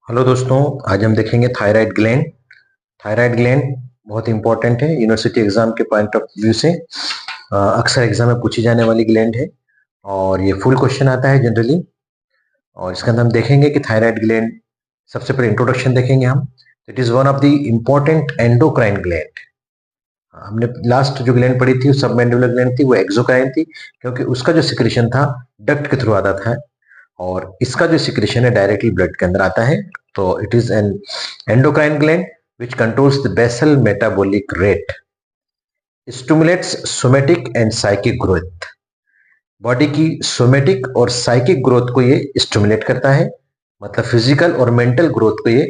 Hello दोस्तों, आज हम देखेंगे थायराइड ग्लैंड। थायराइड ग्लैंड बहुत इंपॉर्टेंट है यूनिवर्सिटी एग्जाम के पॉइंट ऑफ व्यू से। अक्सर एग्जाम में पूछी जाने वाली ग्लैंड है और ये फुल क्वेश्चन आता है जनरली। और इसके अंदर हम देखेंगे कि थायराइड ग्लैंड, सबसे पहले इंट्रोडक्शन देखेंगे हम। It is one of the important endocrine gland. हमने लास्ट जो ग्लैंड पढ़ी थी सबमेंडिबुलर ग्लैंड थी, वो एक्सोक्राइन थी, क्योंकि उसका जो सिक्रेशन था डक्ट के थ्रू आता था और इसका जो सिक्रेशन है डायरेक्टली ब्लड के अंदर आता है। तो it is an endocrine gland which controls the basal metabolic rate, stimulates somatic and psychic growth। Body की सोमेटिक और साइकिक ग्रोथ को ये स्टिमुलेट करता है, मतलब फिजिकल और मेंटल ग्रोथ को ये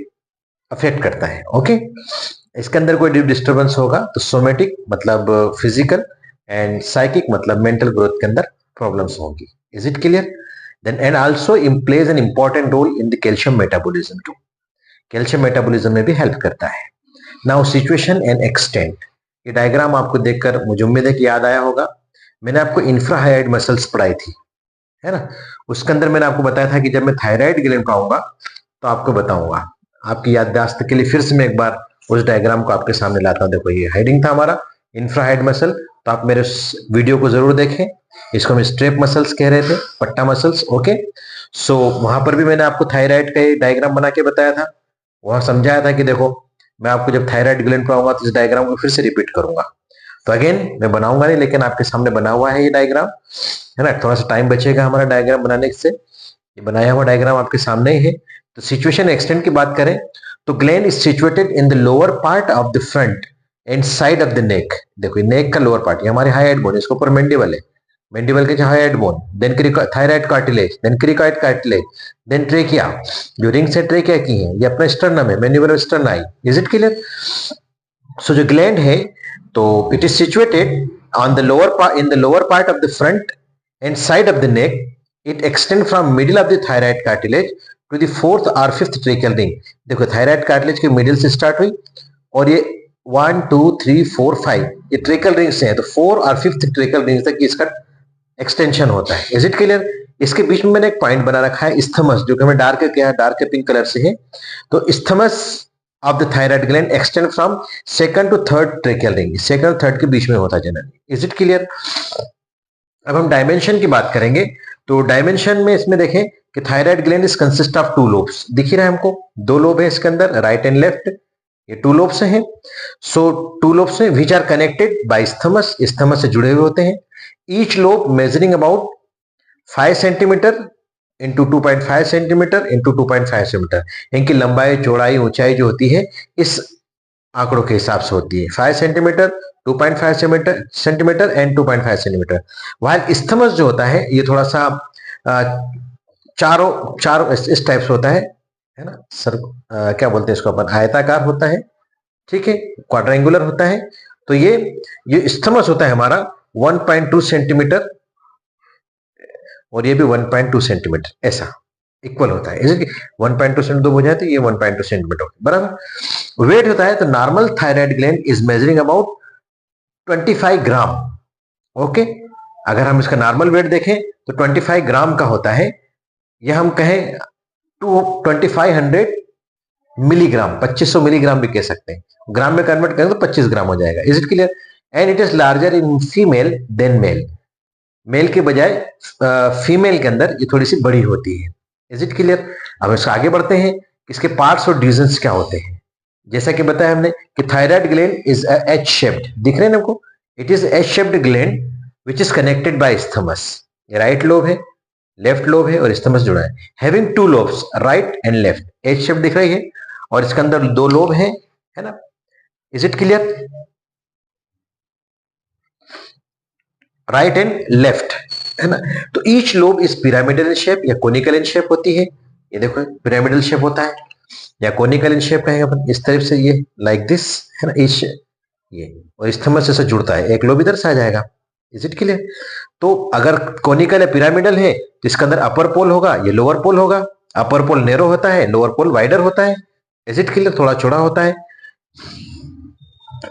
अफेक्ट करता है। ओके, इसके अंदर कोई डिस्टर्बेंस होगा तो सोमेटिक मतलब फिजिकल एंड साइकिक मतलब मेंटल ग्रोथ के अंदर प्रॉब्लम्स होंगी। Is it clear? Then and also plays an important role in the calcium metabolism too. Calcium metabolism में भी हेल्प करता है। Now situation and extent. ये डायग्राम आपको देखकर मुझे उम्मीद है कि याद आया होगा। मैंने आपको इंफ्राहाइड मसल्स पढ़ाई थी, है ना। उसके अंदर मैंने आपको बताया था कि जब मैं थायराइड ग्लैंड पढ़ाऊंगा तो आपको बताऊंगा। आपकी याददाश्त के लिए फिर से मैं एक बार उस डायग्राम को आपके सामने लाता हूं। देखो, ये हेडिंग था हमारा इंफ्राहाइड मसल। तो आप मेरे वीडियो को जरूर देखें। इसको हम स्ट्रेप मसल्स कह रहे थे, पट्टा मसल्स। ओके, सो वहां पर भी मैंने आपको थायराइड का डायग्राम बना के बताया था। वहां समझाया था कि देखो, मैं आपको जब थायराइड ग्लैंड पढ़ाऊंगा तो इस डायग्राम को फिर से रिपीट करूंगा। तो अगेन मैं बनाऊंगा नहीं, लेकिन आपके सामने बना हुआ है ये डायग्राम, है ना। थोड़ा सा टाइम बचेगा हमारा डायग्राम बनाने से। ये बनाया हुआ डायग्राम आपके सामने ही है। तो सिचुएशन एक्सटेंट की बात करें तो gland is situated in the lower part of the front and side of the नेक। देखो, नेक का लोअर पार्ट, ये हमारे हाईएड बोन, इसके ऊपर मेंडिबल है, मेंडिबल के hyoid bone, then thyroid cartilage, then cricoid cartilage, then trachea. जो रिंग्स है ट्रेकिया की है, ये अपना स्टर्नम है, mandible sterni. Is it clear? So जो ग्लैंड है तो it is situated on the lower part, in the lower part of the front and side of the neck. It extend from middle of the thyroid cartilage to the fourth और fifth tracheal ring. देखो, thyroid cartilage के middle से start हुई और ये 1 2 3 4 5 ये ट्रेकल ring से है, तो 4 और फिफ्थ ट्रेकल रिंग तक इसका एक्सटेंशन होता है। Is it clear? इसके बीच में मैंने एक पॉइंट बना रखा है इस्थमस, जो कि मैं डार्क पिंक कलर से है। तो isthmus of the thyroid gland extend from second to third tracheal ring, second और थर्ड के बीच में होता है जनरली। Is it clear? अब हम डायमेंशन की बात करेंगे। तो डायमेंशन में इसमें देखें कि thyroid gland is consist of 2 lobes. दिख ही रहा है हमको, 2 लोब है इसके अंदर, राइट एंड लेफ्ट। ये 2 लोब्स हैं। सो 2 लोब्स हैं which are connected by isthmus, isthmus से जुड़े हुए होते हैं। Each lobe measuring about 5 centimetre into 2.5 centimetre into 2.5 centimetre. इनकी लंबाई, चौड़ाई, ऊंचाई जो होती है इस आंकड़ों के हिसाब से होती है। 5 centimetre, 2.5 centimetre and 2.5 centimetre. While isthmus जो होता है ये थोड़ा सा चारों चारों इस टाइप से होता है ना सर। क्या बोलते हैं इसको अपन, आयताकार होता है, ठीक है, क्वाड्रेंगुलर होता है। तो ये इस्थमस होता है हमारा 1.2 सेंटीमीटर और ये भी 1.2 सेंटीमीटर, ऐसा इक्वल होता है। जैसे कि 1.2 सेंटीमीटर हो जाए तो ये 1.2 सेंटीमीटर बराबर। वेट होता है तो normal thyroid gland is measuring about 25 gram. Okay, अगर हम इसका नॉर्मल वेट देखें तो 25 ग्राम का होता है, या हम कहें 2500 मिलीग्राम, 2500 मिलीग्राम भी कह सकते हैं। ग्राम में कन्वर्ट करें तो 25 ग्राम हो जाएगा। Is it clear? And it is larger in female than male. Male के बजाय फीमेल के अंदर ये थोड़ी सी बड़ी होती है। Is it clear? अब इसको आगे बढ़ते हैं, इसके पार्ट्स और डिविजन्स क्या होते हैं। जैसा कि बताया हमने कि thyroid gland is H shaped, दिख रहे हैं ना आपको। It is H shaped gland which is connected by isthmus. Right lobe है, लेफ्ट लोब है और इस्थमस जुड़ा है। Having 2 lobes, right and left. H shape दिख रही है और इसके अंदर 2 लोब है ना। Is it clear? Right and left, है ना। तो each lobe is pyramidal in shape या कोनिकल इन शेप होती है। ये देखो, पिरामिडल शेप होता है या कोनिकल इन शेप कहेंगे अपन, इस तरफ से ये लाइक दिस, है ना। ईच ये और इस्थमस से जुड़ता है, एक लोब इधर से आ जाएगा। Is it clear? तो अगर कोनिकल या पिरामिडल है तो इसके अंदर अपर पोल होगा, ये लोअर पोल होगा। अपर पोल नैरो होता है, लोअर पोल वाइडर होता है। Is it clear? थोड़ा चौड़ा होता है,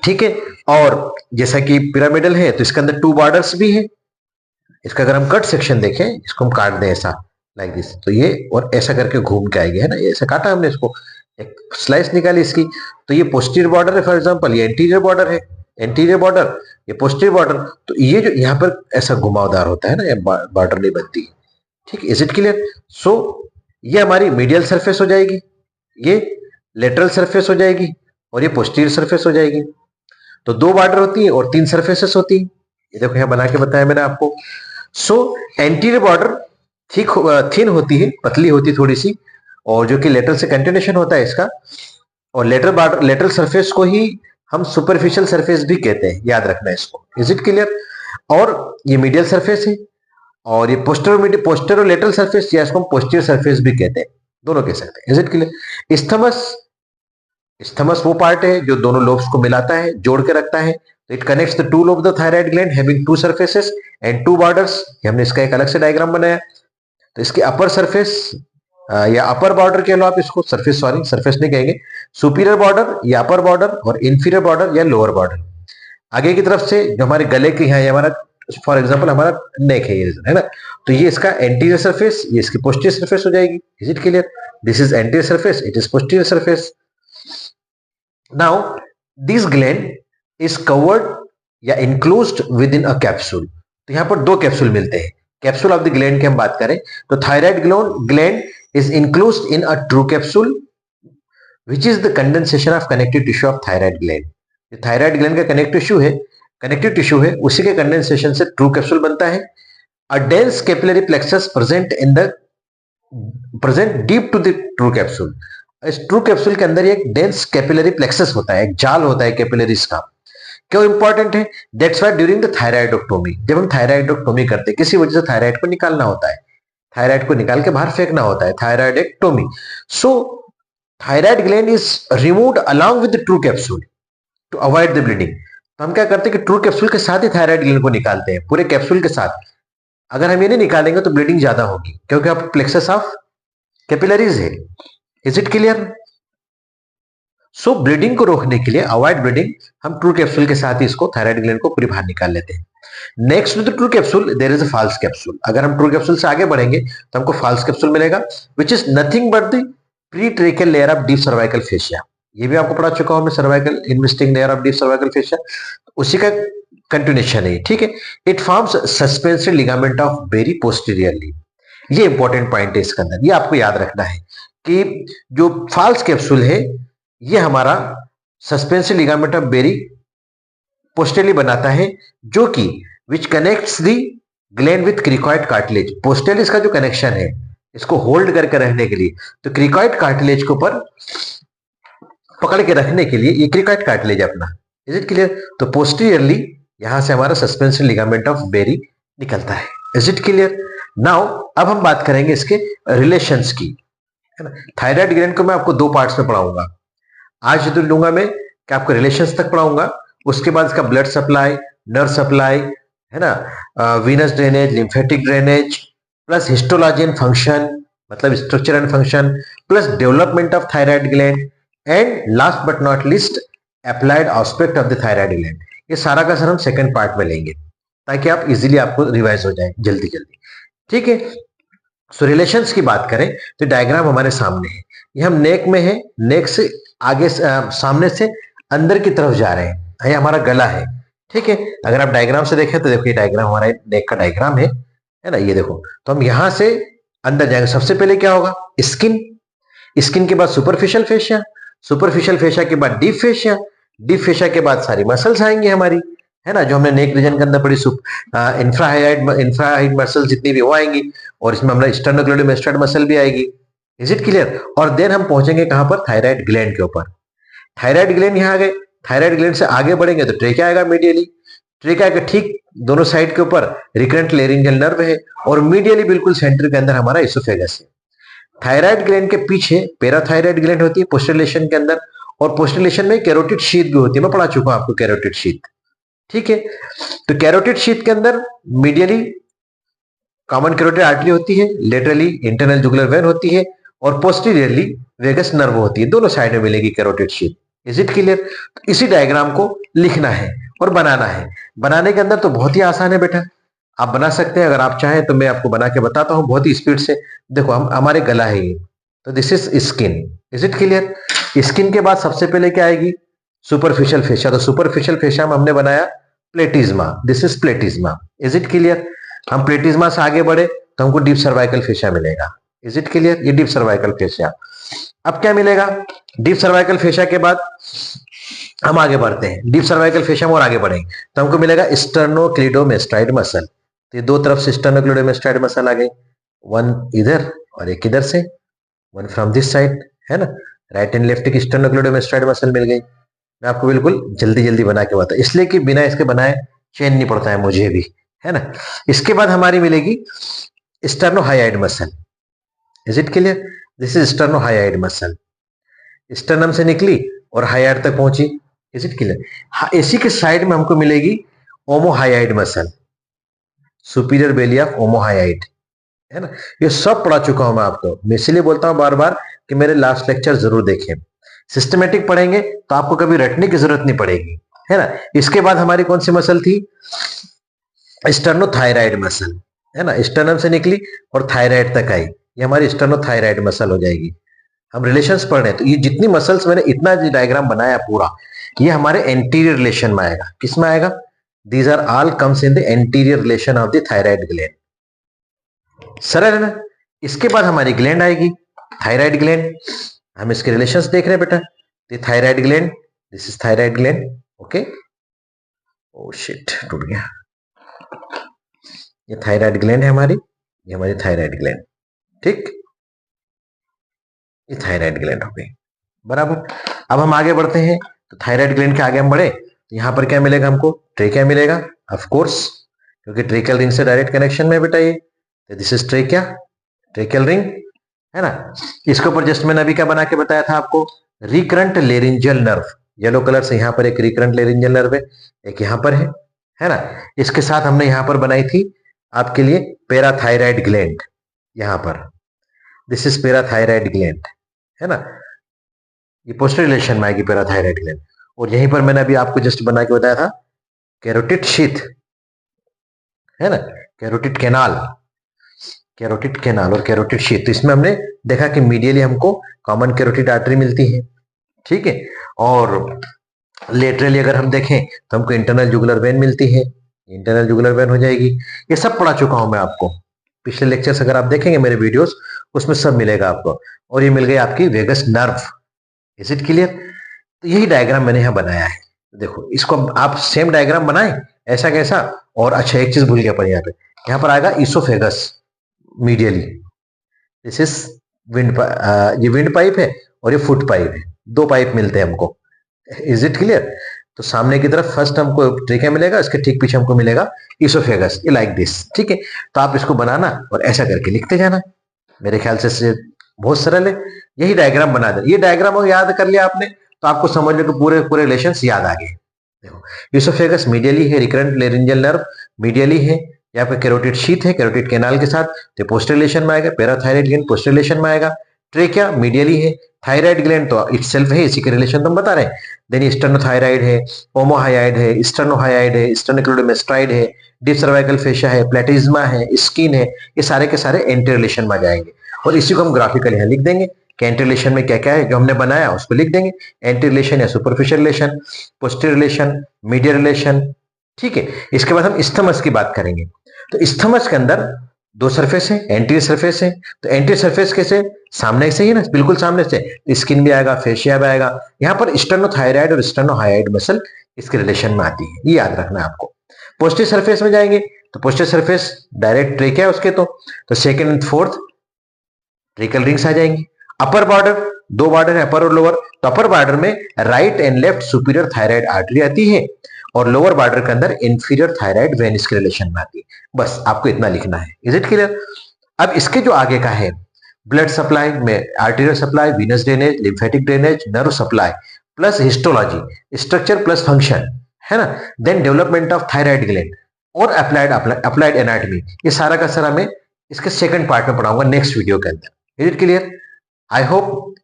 ठीक है। और जैसा कि पिरामिडल है तो इसके अंदर 2 बॉर्डर्स भी है। इसका अगर हम कट सेक्शन देखें, इसको हम काट दें ऐसा, लाइक दिस। तो ये और ऐसा करके घूम के आएगी, है ना, ये ऐसा काटा हमने इसको, एक स्लाइस निकाली इसकी। तो ये पोस्टीरियर बॉर्डर है फॉर एग्जांपल, ये एंटीरियर बॉर्डर है, एंटीरियर बॉर्डर, ये पोस्टीरियर बॉर्डर। तो ये जो यहाँ पर ऐसा घुमावदार होता है ना, ये बॉर्डर नहीं बनती, ठीक है। Is it clear? सो ये हमारी मीडियल सरफेस हो जाएगी, ये लेटरल सरफेस हो जाएगी, और ये पोस्टीरियर सरफेस हो जाएगी। तो दो बॉर्डर होती है और तीन सरफेसेस होती है। ये देखो यहाँ बना के बताया मैंने आपको। सो एंटीरियर बॉर्डर थिक थिन होती है, पतली होती है थोड़ी सी, और जो कि लेटरल से कंटिन्यूएशन होता है इसका। और लेटरल सरफेस को ही हम सुपरफिशियल सरफेस भी कहते हैं, याद रखना इसको। Is it clear? और ये मीडियल सरफेस है, और ये पोस्टेरो लेटरल सरफेस, या इसको हम पोस्टीरियर सरफेस भी कहते हैं, दोनों कह सकते हैं। Is it clear? Isthmus, isthmus वो पार्ट है जो दोनों लोब्स को मिलाता है, जोड़ के रखता है। तो it connects the two lobe of the thyroid gland having two surfaces and two borders. हमने इसका एक अलग से डायग्राम बनाया। तो इसकी अपर सरफेस या अपर बॉर्डर कह लो आप इसको, सरफेस, सॉरी सरफेस नहीं कहेंगे, सुपीरियर बॉर्डर या अपर बॉर्डर, और इंफीरियर बॉर्डर या लोअर बॉर्डर। आगे की तरफ से जो हमारे गले के यहाँ, हमारा फॉर एग्जांपल हमारा नेक है, ये है ना, तो ये इसका एंटीरियर सरफेस, ये इसकी पोस्टीरियर सरफेस हो जाएगी। Is it clear? This is anterior surface, it is posterior surface. Now this gland is covered या enclosed with in a capsule. तो यहाँ पर दो कैप्सूल मिलते हैं। कैप्सूल ऑफ द ग्लैंड की हम बात करें तो thyroid gland is enclosed in a true capsule which is the condensation of connective tissue of thyroid gland. Thyroid gland का कनेक्टिव टिश्यू है, उसी के कंडेंसेशन से ट्रू कैप्सूल बनता है। A dense capillary plexus present deep to the true capsule. इस true capsule के अंदर एक डेंस कैपिलरी प्लेक्सस होता है, एक जाल होता है कैपिलरीज का। क्यों इंपॉर्टेंट है? दैट्स व्हाई ड्यूरिंग द थायराइडोक्टोमी, जब हम थायराइडोक्टोमी करते हैं, किसी वजह से थायराइड को निकालना होता है, थायराइड को निकाल के बाहर फेंकना होता है, thyroidectomy. So thyroid gland is removed along with the true capsule to avoid the bleeding. तो हम क्या करते हैं कि ट्रू कैप्सूल के साथ ही थायराइड ग्लैंड को निकालते हैं, पूरे कैप्सूल के साथ। अगर हम ये नहीं निकालेंगे तो ब्लीडिंग ज्यादा होगी, क्योंकि आप प्लेक्सस ऑफ कैपिलरीज है। Is it clear? So bleeding को रोकने के लिए, अवॉइड ब्लीडिंग, हम ट्रू कैप्सूल के साथ ही इसको, थायराइड ग्लैंड को पूरी बाहर निकाल लेते हैं। Next to the true capsule there is a false capsule. अगर हम ट्रू कैप्सूल से आगे बढ़ेंगे तो हमको फॉल्स कैप्सूल मिलेगा, which is nothing but the pretracheal layer of deep cervical fascia. ये भी आपको पढ़ा चुका हूं मैं, cervical investing layer of deep cervical fascia, उसी का कंटिन्यूएशन है, ठीक है। It forms suspensory ligament of Berry posteriorly. ये इंपॉर्टेंट पॉइंट है इसके अंदर, ये आपको याद रखना है कि जो फॉल्स कैप्सूल है ये हमारा suspensory ligament of Berry posteriorly बनाता है, जो कि which connects the gland with cricoid cartilage. Posteriorly इसका जो कनेक्शन है, इसको होल्ड करके रहने के लिए, तो क्रिकॉइड कार्टिलेज के ऊपर पकड़ के रखने के लिए ये क्रिकॉइड कार्टिलेज अपना। Is it clear? तो पोस्टीरियरली यहां से हमारा सस्पेंसरी लिगामेंट ऑफ बेरी निकलता है। Is it clear? नाउ अब हम बात करेंगे इसके रिलेशंस की, है ना। थायराइड ग्लैंड को मैं आपको दो पार्ट्स में पढ़ाऊंगा। आज जो लूंगा मैं कि आपको रिलेशंस तक पढ़ाऊंगा, उसके बाद इसका ब्लड सप्लाई, नर्व सप्लाई, है ना, venous drainage, lymphatic drainage, plus histology and function, मतलब structure and function, plus development of thyroid gland, and last but not least applied aspect of the thyroid gland. ये सारा का sir हम second part में लेंगे, ताकि आप इजीली आपको रिवाइज हो जाए जल्दी जल्दी, ठीक है। सो रिलेशंस की बात करें तो डायग्राम हमारे सामने है, ये हम नेक में है, नेक से आगे सामने से अंदर की तरफ जा रहे हैं, ये हमारा गला है, ठीक है। अगर आप डायग्राम से देखें तो देखो ये डायग्राम हमारा नेक का डायग्राम है ना, ये देखो। तो हम यहां से अंदर जाएंगे, सबसे पहले क्या होगा? स्किन, स्किन के बाद सुपरफिशियल फेशिया, सुपरफिशियल फेशिया के बाद डीप फेशिया, डीप फेशिया के बाद सारी मसल्स आएंगी हमारी, है ना, जो हमने नेक रीजन के अंदर पड़ी, इंफ्राहाइड मसल्स जितनी भी वो आएंगी, और इसमें हमारा स्टर्नोक्लेडोमास्टोइड मसल भी आएगी। Is it clear? और देन हम पहुंचेंगे कहां पर? थायराइड ग्लैंड के ऊपर। थायराइड ग्लैंड यहां आ गए, थायराइड ग्लैंड से आगे बढ़ेंगे तो ट्रेकिया आएगा मीडियली, ट्रेकिया के ठीक दोनों साइड के ऊपर रिकरेंट लेरिंजियल नर्व है, और मीडियली बिल्कुल सेंटर के अंदर हमारा इसोफेगस है। थायराइड ग्लैंड के पीछे पैराथायराइड ग्लैंड होती है पोस्टरलेशन के अंदर, और पोस्टरलेशन में कैरोटिड शीथ भी होती है, मैं पढ़ा चुका हूं आपको कैरोटिड शीथ, ठीक है। तो कैरोटिड शीथ के अंदर मीडियली कॉमन कैरोटिड आर्टरी होती है, लेटरली इंटरनल जुगुलर वेन होती है, और पोस्टीरियरली वेगस नर्व होती है, दोनों साइड में मिलेगी carotid sheath. Is it clear? तो इसी डायग्राम को लिखना है और बनाना है। बनाने के अंदर तो बहुत ही आसान है बेटा, आप बना सकते हैं, अगर आप चाहें तो मैं आपको बना के बताता हूं बहुत ही स्पीड से। देखो हम हमारे गला है ये, तो this is skin. Is it clear? Skin के बाद सबसे पहले क्या आएगी? Superficial fascia. तो सुपरफिशियल फेशिया में हमने बनाया प्लेटिज्मा। This is प्लेटिज्मा। Is it clear? हम प्लेटिज्मा से आगे बढ़े तो हमको डीप सर्वाइकल फेशिया मिलेगा। Is it clear? ये डीप सर्वाइकल फेशिया। अब क्या मिलेगा? डीप सर्वाइकल फेशिया के बाद हम आगे बढ़ते हैं, डीप सर्वाइकल फेशिया में और आगे बढ़ेंगे तो हमको मिलेगा स्टर्नोक्लिडोमेस्टाइड मसल। तो ये दो तरफ से स्टर्नोक्लिडोमेस्टाइड मसल आ गई, वन इधर और एक इधर से, वन फ्रॉम दिस साइड, है ना। राइट एंड लेफ्ट की स्टर्नोक्लिडोमेस्टाइड मसल मिल गई। मैं आपको बिल्कुल जल्दी जल्दी बना के बताता, इसलिए कि बिना इसके बनाए चैन नहीं पड़ता है मुझे भी, है ना। इसके बाद हमारी मिलेगी sternohyoid muscle. Is it clear? This is sternohyoid muscle. Sternum से निकली और हाइड तक पहुंची। इज इट क्लियर? इसी के साइड में हमको मिलेगी omohyoid muscle, superior belly of omohyoid, है ना। ये सब पढ़ा चुका हूं मैं आपको, मैं इसलिए बोलता हूं बार बार कि मेरे लास्ट लेक्चर जरूर देखें। सिस्टमेटिक पढ़ेंगे तो आपको कभी रटने की जरूरत नहीं पड़ेगी, है ना। इसके बाद हमारी कौन सी मसल थी? स्टर्नोथायराइड मसल, है ना। स्टर्नम से निकली और थायराइड तक आई, ये हमारी स्टर्नोथायराइड मसल हो जाएगी। हम रिलेशंस पढ़ रहे हैं तो ये जितनी मसल्स मैंने इतना डायग्राम बनाया पूरा, ये हमारे एंटीरियर रिलेशन में आएगा। किस में आएगा? These are all comes in the anterior relation of the thyroid gland. सरल है ना। इसके बाद हमारी ग्लैंड आएगी, थायराइड ग्लैंड। हम इसके रिलेशंस देख रहे हैं बेटा। The thyroid gland, this is thyroid gland, okay. Oh shit, टूट गया। ये थायराइड ग्लैंड है हमारी, ये हमारी थायराइड ग्लैंड, ठीक। ये थायराइड ग्लैंड हो गई, बराबर। अब हम आगे बढ़ते हैं तो थायराइड ग्लैंड के आगे हम बढ़े तो यहां पर क्या मिलेगा हमको? ट्रेकिया मिलेगा, ऑफ कोर्स, क्योंकि ट्रेकियल रिंग से डायरेक्ट कनेक्शन में बेटा ये। तो this is trachea, tracheal ring, है ना। इसके ऊपर जस्ट मैंने अभी क्या बना के बताया था आपको? Recurrent laryngeal nerve. Yellow colour से यहां पर एक रिकरेंट लेरिंजियल नर्व है, एक यहां पर है ना। इसके साथ हमने यहां पर बनाई थी आपके लिए पैराथायराइड ग्लैंड, यहां पर। दिस इज पैराथायराइड ग्लैंड, है ना। ये पोस्टर रिलेशन में आएगी पैराथायराइड ग्लैंड। और यहीं पर मैंने अभी आपको जस्ट बना के बताया था कैरोटिड शीथ, है ना, कैरोटिड कैनाल, कैरोटिड कैनाल और कैरोटिड शीथ। तो इसमें हमने देखा कि मीडियली हमको कॉमन कैरोटिड आर्टरी मिलती है, ठीक है। और लेटरली अगर हम देखें तो हमको इंटरनल जुगुलर वेन मिलती है, इंटरनल जुगुलर वेन हो जाएगी। ये सब पढ़ा चुका हूं मैं आपको, पिछले लेक्चर्स अगर आप देखेंगे मेरे वीडियोस उसमें सब मिलेगा आपको। और ये मिल गई आपकी vagus nerve. Is it clear? तो यही डायग्राम मैंने यहाँ बनाया है। देखो इसको आप सेम डायग्राम बनाए, ऐसा कैसा। और अच्छा एक चीज भूल गया पर यहाँ पर आएगा oesophagus medially. This is wind, ये विंड पाइप है और ये फुट पाइप है, दो पाइप मिलते हैं हमको। Is it clear? तो सामने की तरफ फर्स्ट हमको ट्रेकिया मिलेगा, इसके ठीक पीछे हमको मिलेगा इसोफेगस, ये लाइक दिस, ठीक है। तो आप इसको बनाना और ऐसा करके लिखते जाना। मेरे ख्याल से बहुत सरल है, यही डायग्राम बना दे। ये डायग्राम याद कर लिया आपने तो आपको समझ लो कि पूरे पूरे रिलेशंस याद आ गए। देखो यूसोफेगस मीडियली है, रिकरेंट लेरिंजियल नर्व मीडियली है, यहाँ पे कैरोटिड शीथ है कैरोटिड कैनाल के साथ, तो पोस्टर रिलेशन में आएगा। पैराथायराइड ग्लैंड पोस्टर रिलेशन में आएगा। ट्रेकिया मीडियली है, थायराइड ग्लैंड तो इटसेल्फ है, इसी के रिलेशन तो हम बता रहे हैं। देन स्टर्नोथायराइड है, ओमोहाइड है, स्टर्नोहाइड है, स्टर्नोक्लिडोमेस्टाइड है, डीप सर्वाइकल फेशिया है, प्लेटिज्मा है, स्किन है, ये सारे के सारे एंटी रिलेशन में आ जाएंगे। और इसी को हम ग्राफिकल यहाँ लिख देंगे कि एंटी रिलेशन में क्या क्या है जो हमने बनाया उसको लिख देंगे। एंटी रिलेशन या superficial relation, posterior relation, medial relation, ठीक है। इसके बाद हम इस्थमस की बात करेंगे। तो इस्थमस के अंदर दो सरफेस है, एंटीरियर सरफेस है। तो एंटीरियर सरफेस कैसे? सामने से ही ना, बिल्कुल सामने से। स्किन भी आएगा, फेशिया भी आएगा। यहाँ पर स्टर्नोथायराइड और स्टर्नोहाइड मसल इसके रिलेशन में आती है, ये याद रखना है आपको। पोस्टीरियर सरफेस में जाएंगे तो पोस्टीरियर सरफेस डायरेक्ट ट्रेकिया है उसके, तो second and fourth tracheal rings आ जाएंगी। अपर बॉर्डर, दो बॉर्डर है अपर और लोअर। तो अपर बॉर्डर में right and left superior thyroid artery आती है और लोअर बॉर्डर के अंदर इंफीरियर थायराइड वेन इसके रिलेशन में आती है। बस आपको इतना लिखना है। Is it clear? अब इसके जो आगे का है ब्लड सप्लाई में arterial supply, venous drainage, lymphatic drainage, nerve supply plus histology, structure plus function, है ना। Then development of thyroid gland और अप्लाइड एनाटॉमी, ये सारा का सारा मैं इसके सेकंड पार्ट में पढ़ाऊंगा नेक्स्ट वीडियो के अंदर। Is it clear? I hope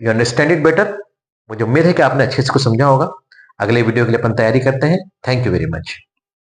you understand it better. मुझे उम्मीद है कि आपने अच्छे से को समझा होगा। अगले वीडियो के लिए अपन तैयारी करते हैं। Thank you very much.